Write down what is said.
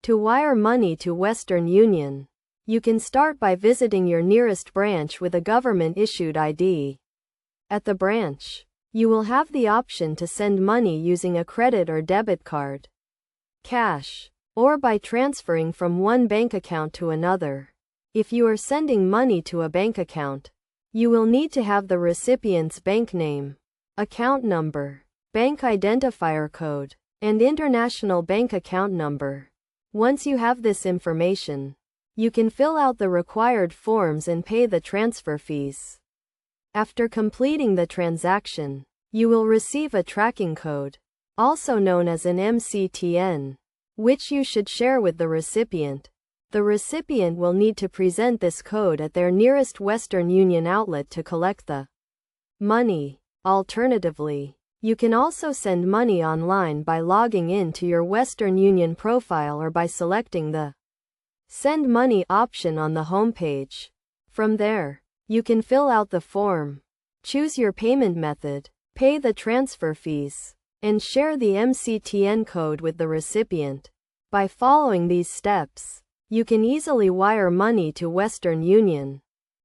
To wire money to Western Union, you can start by visiting your nearest branch with a government-issued ID. At the branch, you will have the option to send money using a credit or debit card, cash, or by transferring from one bank account to another. If you are sending money to a bank account, you will need to have the recipient's bank name, account number, bank identifier code, and international bank account number. Once you have this information, you can fill out the required forms and pay the transfer fees. After completing the transaction, you will receive a tracking code, also known as an MCTN, which you should share with the recipient. The recipient will need to present this code at their nearest Western Union outlet to collect the money. Alternatively, you can also send money online by logging in to your Western Union profile or by selecting the Send Money option on the homepage. From there, you can fill out the form, choose your payment method, pay the transfer fees, and share the MCTN code with the recipient. By following these steps, you can easily wire money to Western Union.